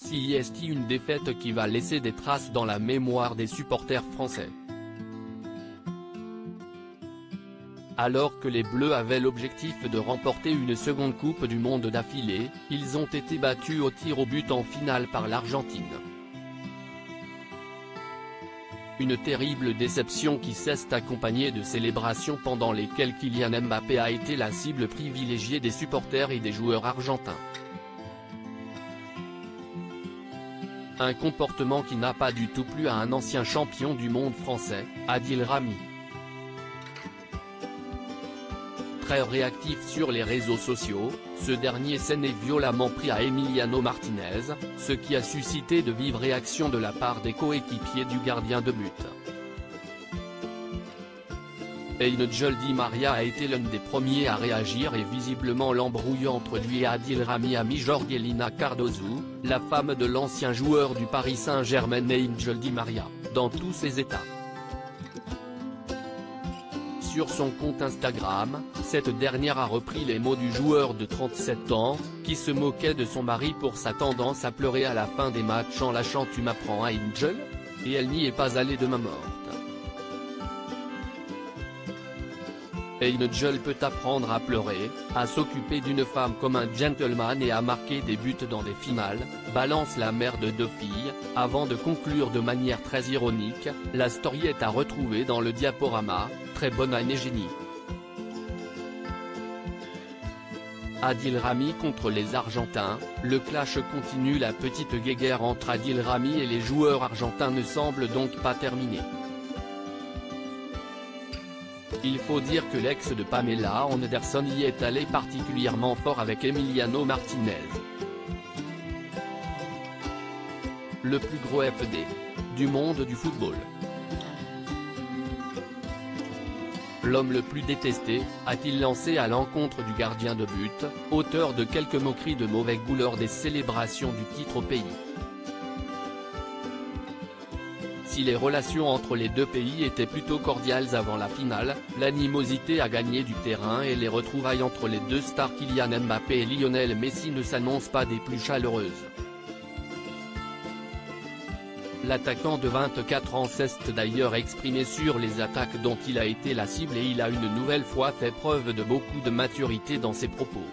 C'est une défaite qui va laisser des traces dans la mémoire des supporters français. Alors que les Bleus avaient l'objectif de remporter une seconde Coupe du Monde d'affilée, ils ont été battus au tir au but en finale par l'Argentine. Une terrible déception qui s'est accompagnée de célébrations pendant lesquelles Kylian Mbappé a été la cible privilégiée des supporters et des joueurs argentins. Un comportement qui n'a pas du tout plu à un ancien champion du monde français, Adil Rami. Très réactif sur les réseaux sociaux, ce dernier s'en est violemment pris à Emiliano Martinez, ce qui a suscité de vives réactions de la part des coéquipiers du gardien de but. Angel Di Maria a été l'un des premiers à réagir et visiblement l'embrouille entre lui et Adil Rami a mis Jorgelina Cardozo, la femme de l'ancien joueur du Paris Saint-Germain Angel Di Maria, dans tous ses états. Sur son compte Instagram, cette dernière a repris les mots du joueur de 37 ans, qui se moquait de son mari pour sa tendance à pleurer à la fin des matchs en lâchant « Tu m'apprends à Angel ?» et elle n'y est pas allée de main morte. Angel peut apprendre à pleurer, à s'occuper d'une femme comme un gentleman et à marquer des buts dans des finales, balance la mère de 2 filles, avant de conclure de manière très ironique, la story est à retrouver dans le diaporama, très bonne année génie. Adil Rami contre les Argentins, le clash continue. La petite guéguerre entre Adil Rami et les joueurs argentins ne semble donc pas terminée. Il faut dire que l'ex de Pamela Anderson y est allé particulièrement fort avec Emiliano Martinez. Le plus gros FD du monde du football. L'homme le plus détesté, a-t-il lancé à l'encontre du gardien de but, auteur de quelques moqueries de mauvais goût lors des célébrations du titre au pays. Si les relations entre les deux pays étaient plutôt cordiales avant la finale, l'animosité a gagné du terrain et les retrouvailles entre les deux stars Kylian Mbappé et Lionel Messi ne s'annoncent pas des plus chaleureuses. L'attaquant de 24 ans s'est d'ailleurs exprimé sur les attaques dont il a été la cible et il a une nouvelle fois fait preuve de beaucoup de maturité dans ses propos.